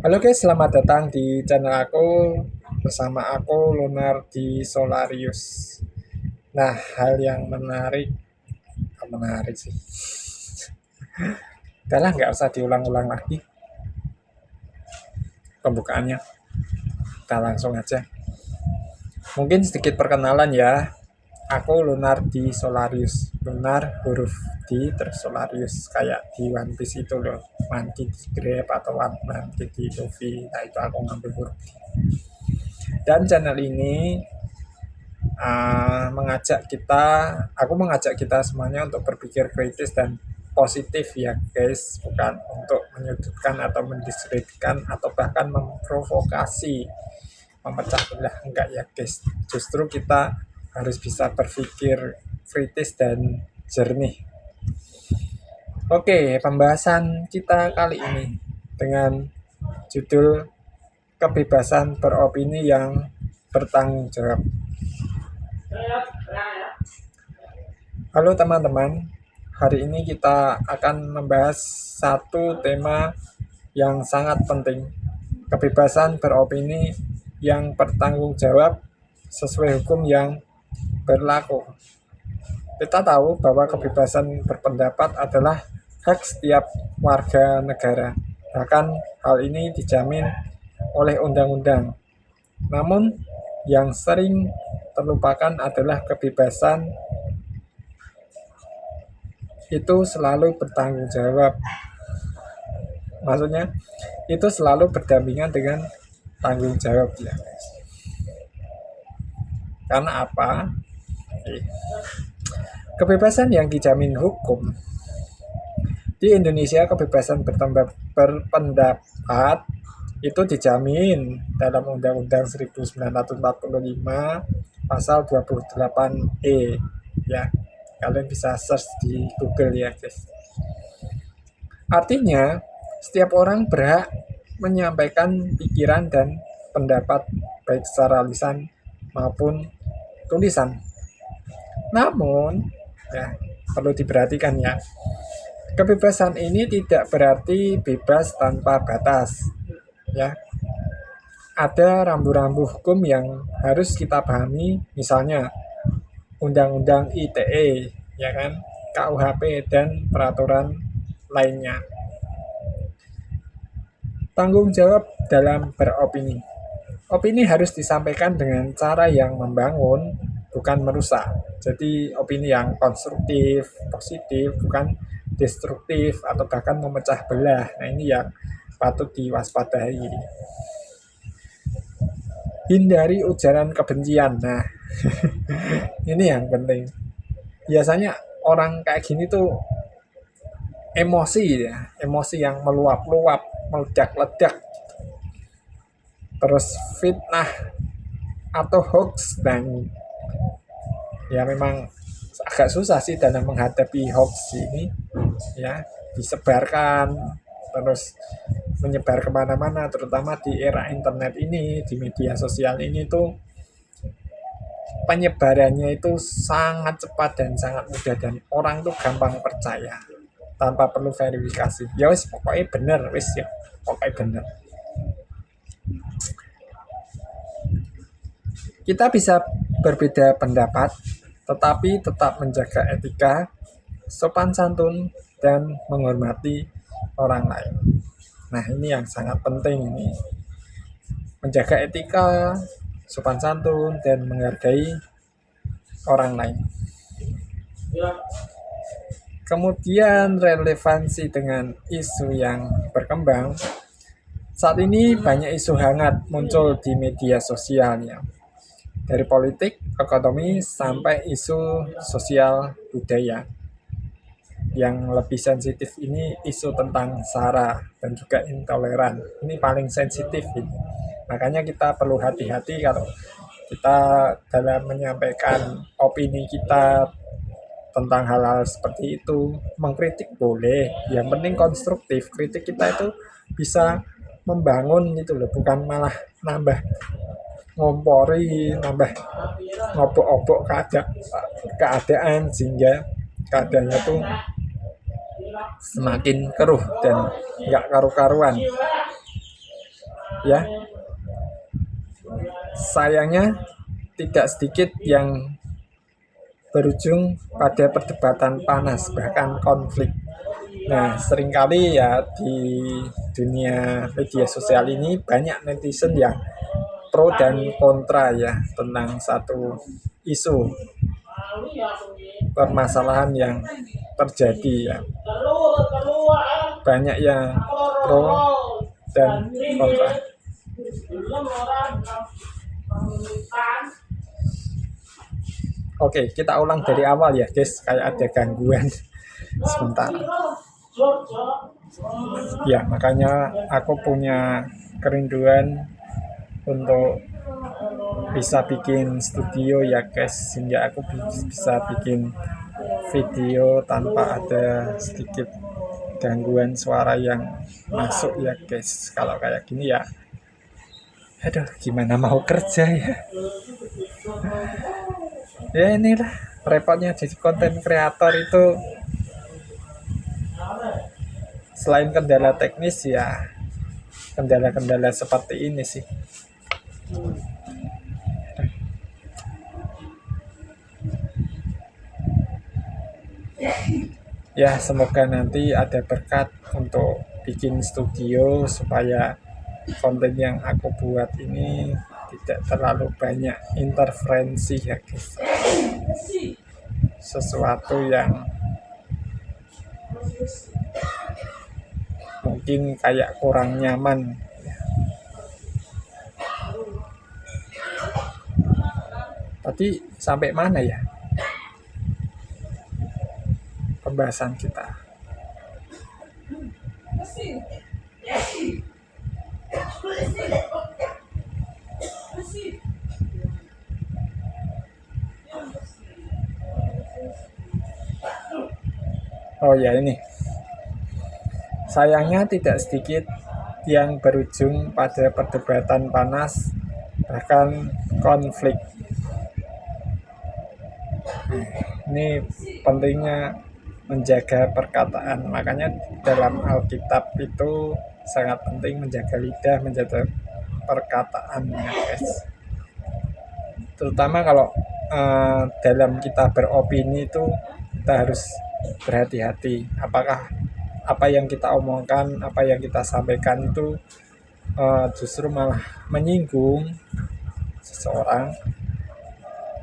Halo guys, selamat datang di channel aku bersama aku Lunar di Solarius. Nah, hal yang menarik sih. Udahlah, nggak usah diulang-ulang lagi pembukaannya. Kita langsung aja. Mungkin sedikit perkenalan ya. Aku Lunar di Solarius. Lunar huruf D terus Solarius kayak di One Piece itu loh. Monkey di Grab atau Monkey di Luffy. Nah, itu aku ngambil huruf D. Dan channel ini aku mengajak kita semuanya untuk berpikir kritis dan positif ya guys, bukan untuk menyudutkan atau mendiskreditkan atau bahkan memprovokasi, memecah belah, enggak ya guys. Justru kita harus bisa berpikir kritis dan jernih. Oke, pembahasan kita kali ini dengan judul kebebasan beropini yang bertanggung jawab. Halo teman-teman, hari ini kita akan membahas satu tema yang sangat penting, kebebasan beropini yang bertanggung jawab sesuai hukum yang berlaku. Kita tahu bahwa kebebasan berpendapat adalah hak setiap warga negara, bahkan hal ini dijamin oleh undang-undang. Namun, yang sering terlupakan adalah kebebasan itu selalu bertanggung jawab. Maksudnya, itu selalu berdampingan dengan tanggung jawab ya guys. Karena apa? Kebebasan yang dijamin hukum di Indonesia, kebebasan berpendapat itu dijamin dalam Undang-Undang 1945 pasal 28E ya. Kalian bisa search di Google ya guys. Artinya, setiap orang berhak menyampaikan pikiran dan pendapat baik secara lisan maupun tulisan. Namun, ya, perlu diperhatikan ya, kebebasan ini tidak berarti bebas tanpa batas. Ya, ada rambu-rambu hukum yang harus kita pahami, misalnya Undang-Undang ITE, ya kan, KUHP dan peraturan lainnya. Tanggung jawab dalam beropini. Opini harus disampaikan dengan cara yang membangun, bukan merusak. Jadi opini yang konstruktif, positif, bukan destruktif atau bahkan memecah belah. Nah, ini yang patut diwaspadai. Hindari ujaran kebencian. Nah, ini yang penting. Biasanya orang kayak gini tuh emosi ya, emosi yang meluap-luap, meledak-ledak, terus fitnah atau hoax. Dan ya memang agak susah sih dalam menghadapi hoax ini ya, disebarkan terus menyebar kemana-mana, terutama di era internet ini, di media sosial ini tuh penyebarannya itu sangat cepat dan sangat mudah, dan orang tuh gampang percaya tanpa perlu verifikasi. Ya wis pokoknya bener, wis ya pokoknya bener. Kita bisa berbeda pendapat, tetapi tetap menjaga etika, sopan santun, dan menghormati orang lain. Nah, ini yang sangat penting ini. Menjaga etika, sopan santun, dan menghargai orang lain. Kemudian relevansi dengan isu yang berkembang. Saat ini banyak isu hangat muncul di media sosialnya. Dari politik, ekonomi, sampai isu sosial budaya. Yang lebih sensitif ini isu tentang SARA dan juga intoleran. Ini paling sensitif ini. Makanya kita perlu hati-hati kalau kita dalam menyampaikan opini kita tentang hal-hal seperti itu. Mengkritik boleh, yang penting konstruktif. Kritik kita itu bisa membangun gitu loh, bukan malah nambah ngompori, nambah ngobok-obok keadaan sehingga keadaannya tuh semakin keruh dan nggak karu-karuan. ya. Sayangnya tidak sedikit yang berujung pada perdebatan panas, bahkan konflik. Nah, seringkali ya di dunia media sosial ini banyak netizen yang pro dan kontra ya tentang satu isu permasalahan yang terjadi ya. Banyak yang pro dan kontra. Oke, kita ulang dari awal ya guys, kayak ada gangguan sebentar. Ya, makanya aku punya kerinduan untuk bisa bikin studio ya guys, sehingga aku bisa bikin video tanpa ada sedikit gangguan suara yang masuk ya guys. Kalau kayak gini ya, aduh gimana mau kerja ya. Ya inilah repotnya jadi konten kreator itu, selain kendala teknis ya kendala-kendala seperti ini sih. Ya semoga nanti ada berkat untuk bikin studio supaya konten yang aku buat ini tidak terlalu banyak interferensi ya guys. Sesuatu yang mungkin kayak kurang nyaman. Tadi sampai mana ya pembahasan kita? Oh ya ini, sayangnya tidak sedikit yang berujung pada perdebatan panas, bahkan konflik. Ini pentingnya menjaga perkataan, makanya dalam Alkitab itu sangat penting menjaga lidah, menjaga perkataan ya guys. Terutama kalau dalam kita beropini itu kita harus berhati-hati, apakah apa yang kita omongkan, apa yang kita sampaikan itu justru malah menyinggung seseorang.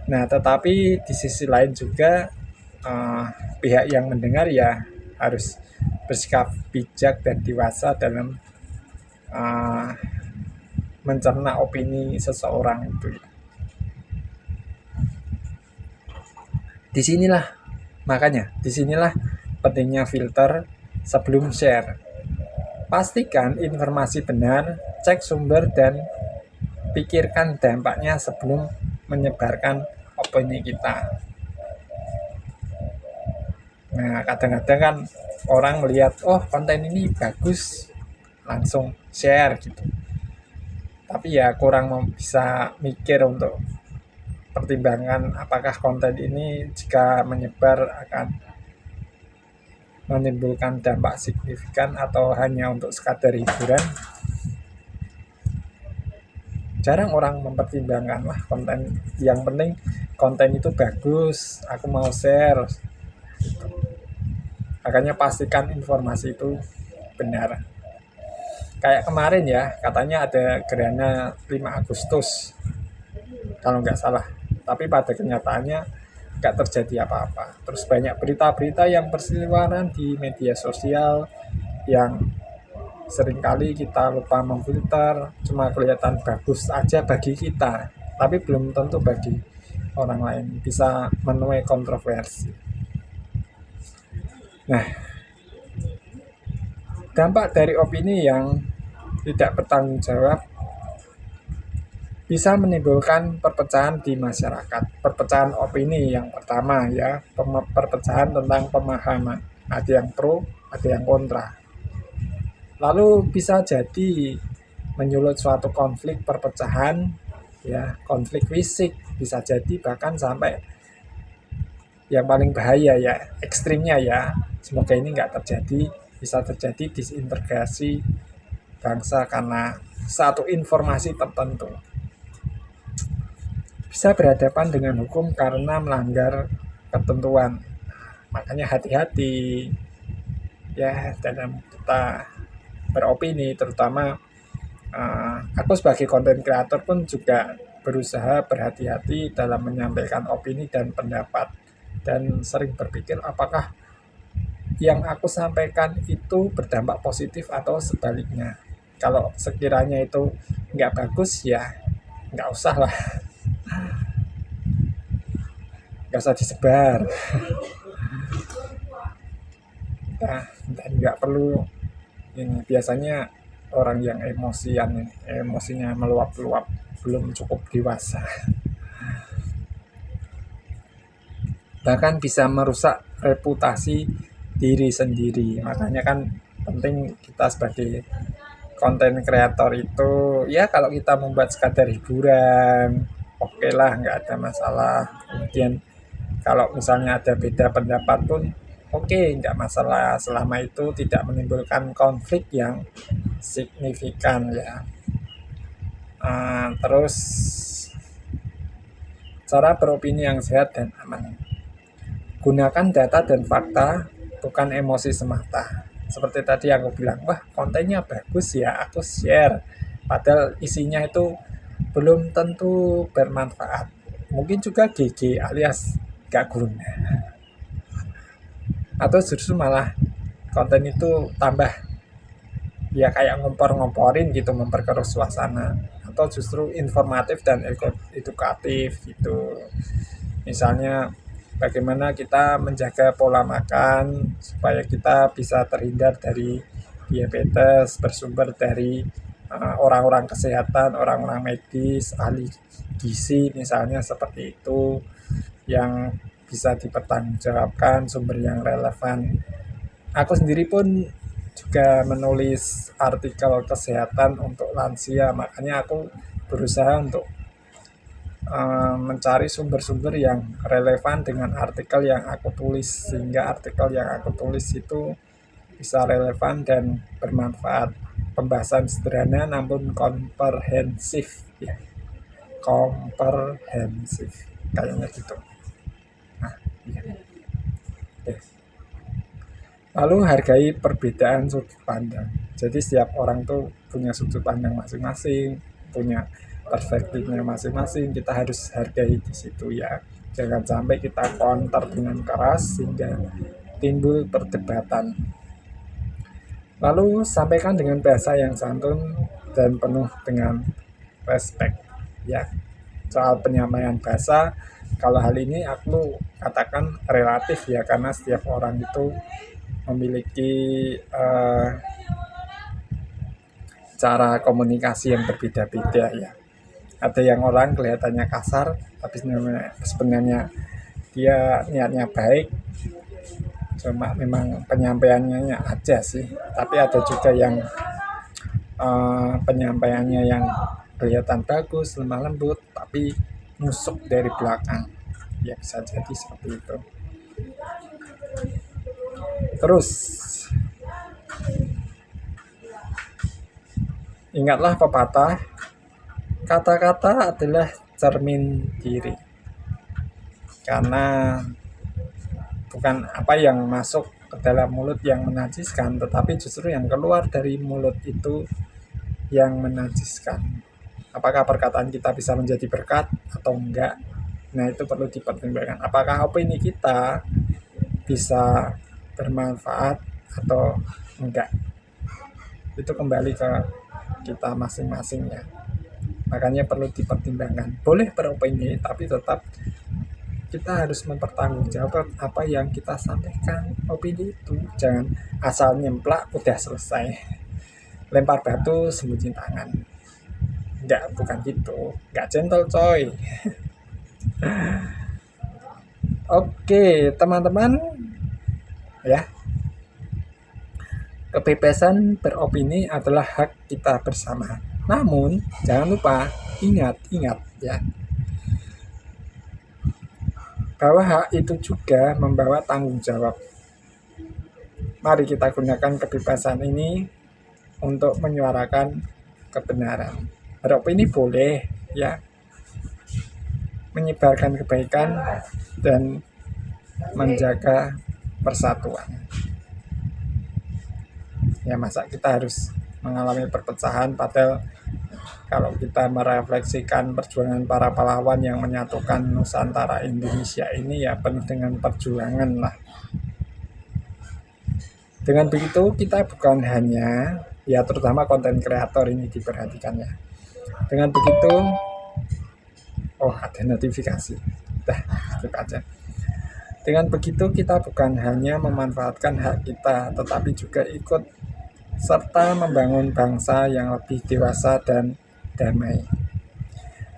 Nah, tetapi di sisi lain juga pihak yang mendengar ya harus bersikap bijak dan dewasa dalam mencerna opini seseorang itu. Disinilah pentingnya filter sebelum share. Pastikan informasi benar, cek sumber dan pikirkan dampaknya sebelum menyebarkan opini kita. Nah, kadang-kadang kan orang melihat, oh konten ini bagus, langsung share gitu. Tapi ya kurang bisa mikir untuk pertimbangkan apakah konten ini jika menyebar akan menimbulkan dampak signifikan atau hanya untuk sekadar hiburan. Jarang orang mempertimbangkan lah konten. Yang penting konten itu bagus, aku mau share. Makanya pastikan informasi itu benar. Kayak kemarin ya, katanya ada gerhana 5 Agustus kalau nggak salah, tapi pada kenyataannya nggak terjadi apa-apa. Terus banyak berita-berita yang berseliweran di media sosial yang seringkali kita lupa memfilter, cuma kelihatan bagus aja bagi kita, tapi belum tentu bagi orang lain, bisa menuai kontroversi. Nah, dampak dari opini yang tidak bertanggung jawab bisa menimbulkan perpecahan di masyarakat. Perpecahan opini yang pertama ya, perpecahan tentang pemahaman. Ada yang pro, ada yang kontra. Lalu bisa jadi menyulut suatu konflik perpecahan, ya konflik fisik, bisa jadi bahkan sampai yang paling bahaya ya, ekstrimnya ya. Semoga ini nggak terjadi, bisa terjadi disintegrasi bangsa karena satu informasi tertentu, bisa berhadapan dengan hukum karena melanggar ketentuan. Makanya hati-hati ya dalam kita beropini, terutama aku sebagai konten kreator pun juga berusaha berhati-hati dalam menyampaikan opini dan pendapat, dan sering berpikir apakah yang aku sampaikan itu berdampak positif atau sebaliknya. Kalau sekiranya itu nggak bagus ya nggak usah lah, nggak usah disebar. Nah, dan nggak perlu ini. Biasanya orang yang emosinya meluap-luap, belum cukup dewasa, bahkan bisa merusak reputasi diri sendiri. Makanya kan penting kita sebagai konten kreator itu ya, kalau kita membuat sekadar hiburan oke lah, nggak ada masalah. Kemudian kalau misalnya ada beda pendapat pun oke, nggak masalah selama itu tidak menimbulkan konflik yang signifikan ya. Terus cara beropini yang sehat dan aman, gunakan data dan fakta, bukan emosi semata. Seperti tadi aku bilang, wah kontennya bagus ya, aku share. Padahal isinya itu belum tentu bermanfaat. Mungkin juga GG alias gak guna. Atau justru malah konten itu tambah ya kayak ngompor-ngomporin gitu, memperkeruh suasana. Atau justru informatif dan edukatif gitu. Misalnya bagaimana kita menjaga pola makan supaya kita bisa terhindar dari diabetes, bersumber dari orang-orang kesehatan, orang-orang medis, ahli gizi misalnya, seperti itu, yang bisa dipertanggungjawabkan, sumber yang relevan. Aku sendiri pun juga menulis artikel kesehatan untuk lansia, makanya aku berusaha untuk mencari sumber-sumber yang relevan dengan artikel yang aku tulis, sehingga artikel yang aku tulis itu bisa relevan dan bermanfaat. Pembahasan sederhana namun komprehensif ya, komprehensif kayaknya gitu. Nah, iya. Oke. Lalu hargai perbedaan sudut pandang. Jadi setiap orang tuh punya sudut pandang masing-masing, punya perspektifnya masing-masing. Kita harus hargai di situ ya. Jangan sampai kita counter dengan keras sehingga timbul perdebatan. Lalu sampaikan dengan bahasa yang santun dan penuh dengan respect ya. Soal penyampaian bahasa, kalau hal ini aku katakan relatif ya, karena setiap orang itu memiliki cara komunikasi yang berbeda-beda ya. Ada yang orang kelihatannya kasar, tapi sebenarnya dia niatnya baik, cuma memang penyampaiannya aja sih. Tapi ada juga yang penyampaiannya yang kelihatan bagus, lemah lembut, tapi nusuk dari belakang. Ya bisa jadi seperti itu. Terus ingatlah pepatah, kata-kata adalah cermin diri. Karena bukan apa yang masuk ke dalam mulut yang menajiskan, tetapi justru yang keluar dari mulut itu yang menajiskan. Apakah perkataan kita bisa menjadi berkat atau enggak? Nah, itu perlu dipertimbangkan. Apakah opini kita bisa bermanfaat atau enggak? Itu kembali ke kita masing-masing ya. Makanya perlu dipertimbangkan. Boleh beropini, tapi tetap kita harus mempertanggungjawabkan apa yang kita sampaikan. Opini itu jangan asal nyemplak udah selesai, lempar batu sembunyi tangan. Enggak, bukan gitu, enggak gentle coy. Oke teman-teman ya, kebebasan beropini adalah hak kita bersama. Namun jangan lupa, ingat ya, bahwa hak itu juga membawa tanggung jawab. Mari kita gunakan kebebasan ini untuk menyuarakan kebenaran. Beropini boleh ya, menyebarkan kebaikan dan menjaga persatuan. Ya masa kita harus mengalami perpecahan, padahal kalau kita merefleksikan perjuangan para pahlawan yang menyatukan Nusantara Indonesia ini ya penuh dengan perjuangan lah. Dengan begitu kita bukan hanya, ya terutama konten kreator ini diperhatikan ya. Dengan begitu, oh ada notifikasi, dah skip aja. Dengan begitu kita bukan hanya memanfaatkan hak kita, tetapi juga ikut serta membangun bangsa yang lebih dewasa dan damai.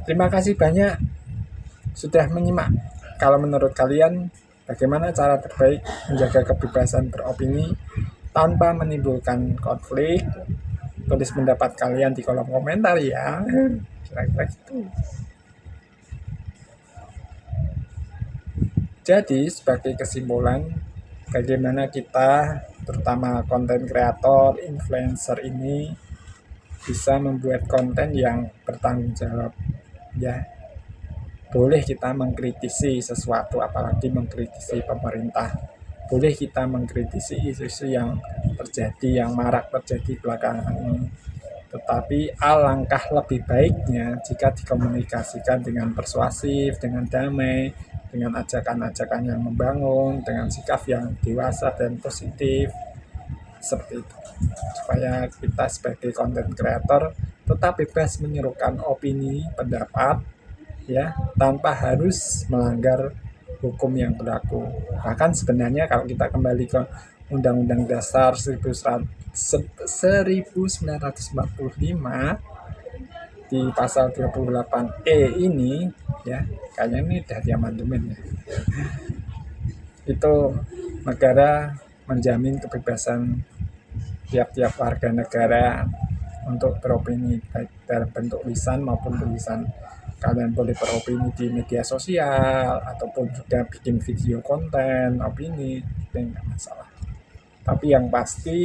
Terima kasih banyak sudah menyimak. Kalau menurut kalian, bagaimana cara terbaik menjaga kebebasan beropini tanpa menimbulkan konflik? Tulis pendapat kalian di kolom komentar ya. Kira-kira gitu. Jadi sebagai kesimpulan, bagaimana kita terutama konten kreator, influencer ini bisa membuat konten yang bertanggung jawab ya. Boleh kita mengkritisi sesuatu, apalagi mengkritisi pemerintah. Boleh kita mengkritisi isu-isu yang terjadi, yang marak terjadi belakangan ini. Tetapi alangkah lebih baiknya jika dikomunikasikan dengan persuasif, dengan damai, dengan ajakan-ajakan yang membangun, dengan sikap yang dewasa dan positif, seperti itu. Supaya kita sebagai konten kreator tetap bebas menyerukan opini, pendapat, ya, tanpa harus melanggar hukum yang berlaku. Bahkan sebenarnya kalau kita kembali ke Undang-Undang Dasar 1945 di pasal 28E ini ya, kayaknya ini dari amandemen ya. Itu negara menjamin kebebasan tiap-tiap warga negara untuk beropini baik dalam bentuk lisan maupun tulisan. Kalian boleh beropini di media sosial ataupun juga bikin video konten opini, itu enggak masalah. Tapi yang pasti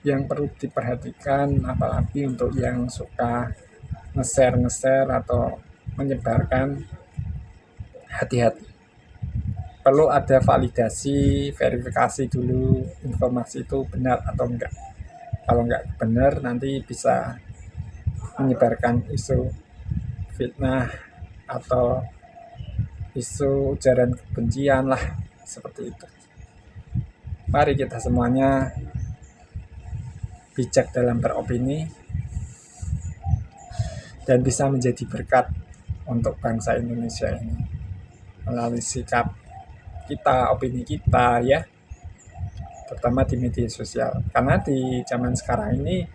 yang perlu diperhatikan, apalagi untuk yang suka nge-share atau menyebarkan, hati-hati. Perlu ada validasi, verifikasi dulu informasi itu benar atau enggak. Kalau enggak benar nanti bisa menyebarkan isu fitnah atau isu ujaran kebencian lah, seperti itu. Mari kita semuanya bijak dalam beropini dan bisa menjadi berkat untuk bangsa Indonesia ini melalui sikap kita, opini kita ya, terutama di media sosial. Karena di zaman sekarang ini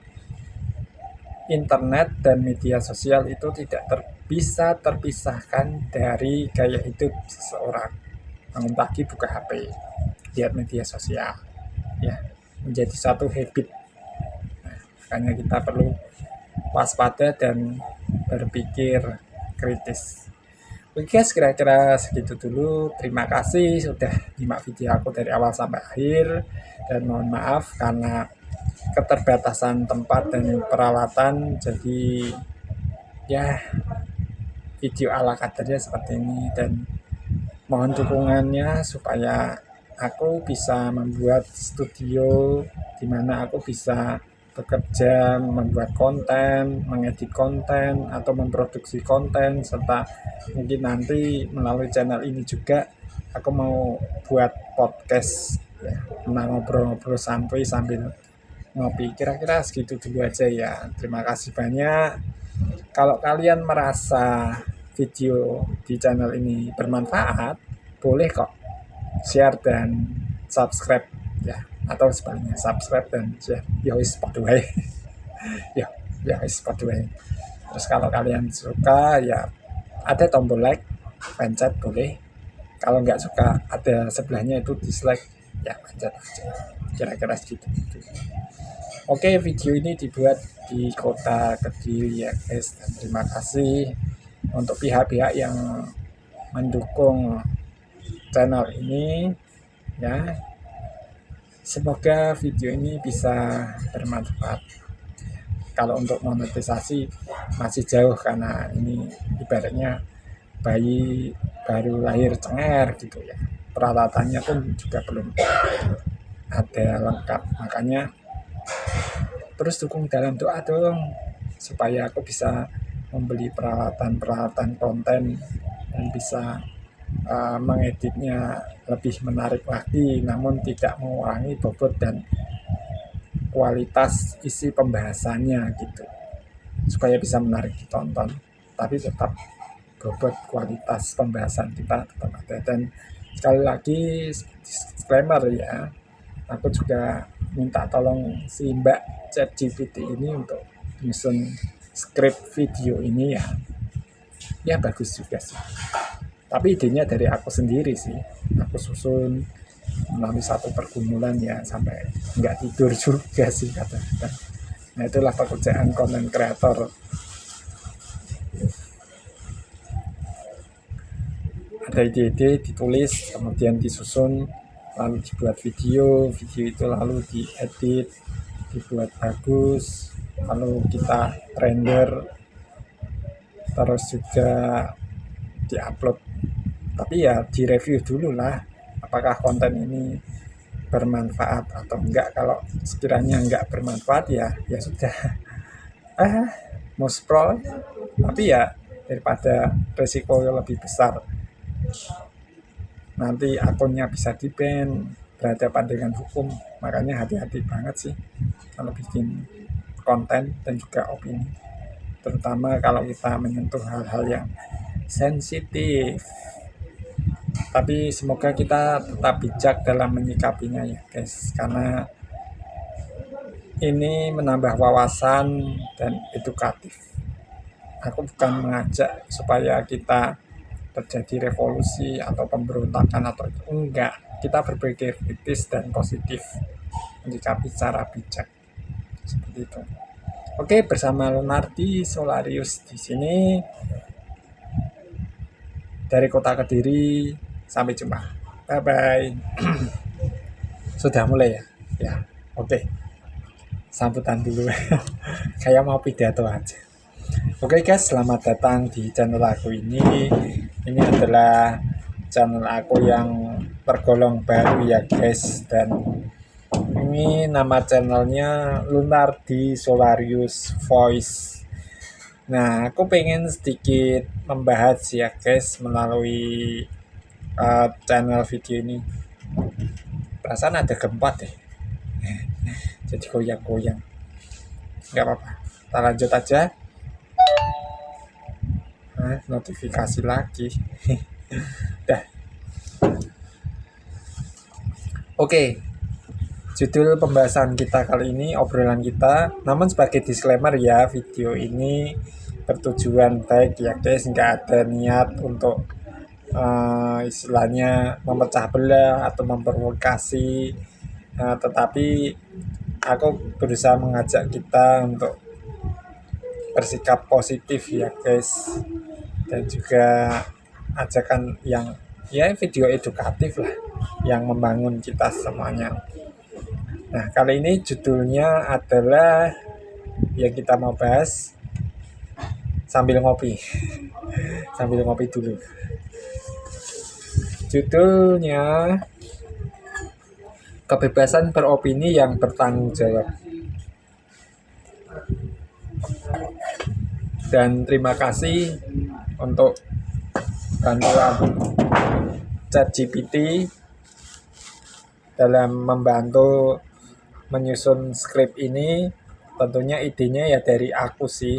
internet dan media sosial itu tidak bisa terpisahkan dari gaya hidup seseorang. Bangun pagi buka HP, lihat media sosial ya, menjadi satu habit. Makanya kita perlu waspada dan berpikir kritis. Oke guys, kira-kira segitu dulu. Terima kasih sudah nyimak video aku dari awal sampai akhir. Dan mohon maaf karena keterbatasan tempat dan peralatan. Jadi ya video ala kadarnya seperti ini. Dan mohon dukungannya supaya aku bisa membuat studio di mana aku bisa bekerja, membuat konten, mengedit konten, atau memproduksi konten, serta mungkin nanti melalui channel ini juga aku mau buat podcast ya, ngobrol-ngobrol santuy sambil ngopi. Kira-kira segitu dulu aja ya. Terima kasih banyak. Kalau kalian merasa video di channel ini bermanfaat, boleh kok share dan subscribe ya, atau sebaliknya subscribe dan share. Ya wis padha wae. ya wis padha wae. Terus kalau kalian suka ya ada tombol like, pencet boleh. Kalau nggak suka ada sebelahnya itu dislike, ya pencet aja. Kira-kira segitu. Oke, video ini dibuat di kota Kediri ya guys. Dan terima kasih untuk pihak-pihak yang mendukung channel ini ya. Semoga video ini bisa bermanfaat. Kalau untuk monetisasi masih jauh karena ini ibaratnya bayi baru lahir cengar gitu ya. Peralatannya pun juga belum ada lengkap. Makanya terus dukung dalam doa dong supaya aku bisa membeli peralatan-peralatan konten dan bisa mengeditnya lebih menarik lagi, namun tidak mengurangi bobot dan kualitas isi pembahasannya gitu, supaya bisa menarik ditonton, tapi tetap bobot kualitas pembahasan kita tetap ada. Dan sekali lagi disclaimer ya, aku juga minta tolong si Mbak ChatGPT ini untuk nyusun skrip video ini ya bagus juga sih. Tapi idenya dari aku sendiri sih, aku susun melalui satu pergumulan ya sampai nggak tidur juga sih kata-kata. Nah itulah pekerjaan konten kreator. Ada ide-ide ditulis, kemudian disusun, lalu dibuat video itu lalu diedit, dibuat bagus, lalu kita render, terus juga diupload. Tapi ya direview dulu lah apakah konten ini bermanfaat atau enggak. Kalau sekiranya enggak bermanfaat ya sudah mau scroll. Tapi ya daripada resiko yang lebih besar nanti akunnya bisa di-ban, berhadapan dengan hukum. Makanya hati-hati banget sih kalau bikin konten dan juga opini, terutama kalau kita menyentuh hal-hal yang sensitif. Tapi semoga kita tetap bijak dalam menyikapinya ya guys, karena ini menambah wawasan dan edukatif. Aku bukan mengajak supaya kita terjadi revolusi atau pemberontakan atau itu, enggak. Kita berpikir kritis dan positif, menyikapi secara bijak seperti itu. Oke, bersama Lunardi Solarius di sini dari Kota Kediri. Sampai jumpa. Bye bye. Sudah mulai ya? Ya. Oke. Sambutan dulu. Kayak mau pidato aja. Oke guys, selamat datang di channel aku ini. Ini adalah channel aku yang tergolong baru ya guys, dan ini nama channelnya Lunardi Solarius Voice. Nah, aku pengen sedikit membahas ya guys melalui channel video ini. Perasaan ada gempa deh. Jadi goyang-goyang. Nggak apa-apa. Kita lanjut aja. Notifikasi lagi. Dah. Oke. Judul pembahasan kita kali ini, obrolan kita. Namun sebagai disclaimer ya, video ini bertujuan baik ya guys, nggak ada niat untuk istilahnya memecah belah atau memprovokasi, tetapi aku berusaha mengajak kita untuk bersikap positif ya guys, dan juga ajakan yang ya video edukatif lah yang membangun kita semuanya. Nah kali ini judulnya adalah yang kita mau bahas sambil ngopi sambil ngopi dulu. Judulnya kebebasan beropini yang bertanggung jawab. Dan terima kasih untuk bantuan ChatGPT dalam membantu menyusun skrip ini. Tentunya idenya ya dari aku sih,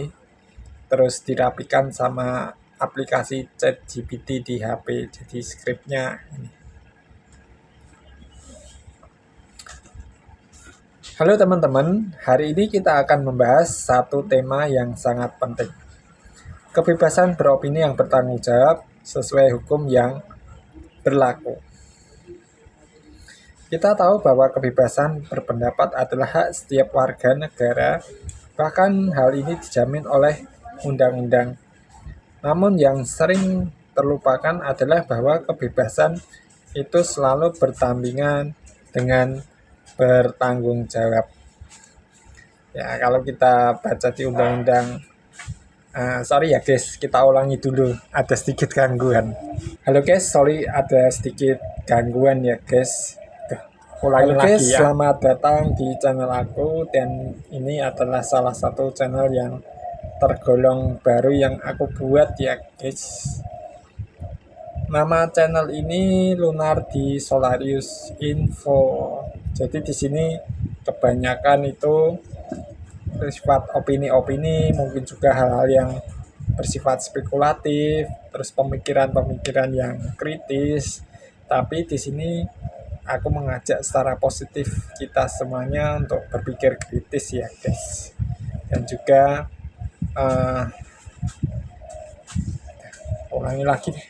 terus dirapikan sama aplikasi ChatGPT di HP. Jadi skripnya ini. Halo teman-teman, hari ini kita akan membahas satu tema yang sangat penting. Kebebasan beropini yang bertanggung jawab sesuai hukum yang berlaku. Kita tahu bahwa kebebasan berpendapat adalah hak setiap warga negara, bahkan hal ini dijamin oleh undang-undang. Namun yang sering terlupakan adalah bahwa kebebasan itu selalu berdampingan dengan bertanggung jawab. Ya, kalau kita baca di undang-undang, sorry ya guys, kita ulangi dulu, ada sedikit gangguan. Halo guys, sorry ada sedikit gangguan ya guys. Ulangi lagi guys, ya. Selamat datang di channel aku, dan ini adalah salah satu channel yang tergolong baru yang aku buat ya guys. Nama channel ini Lunardi Solarius Info. Jadi di sini kebanyakan itu bersifat opini-opini, mungkin juga hal-hal yang bersifat spekulatif, terus pemikiran-pemikiran yang kritis. Tapi di sini aku mengajak secara positif kita semuanya untuk berpikir kritis ya guys. Dan juga ulangi lagi deh.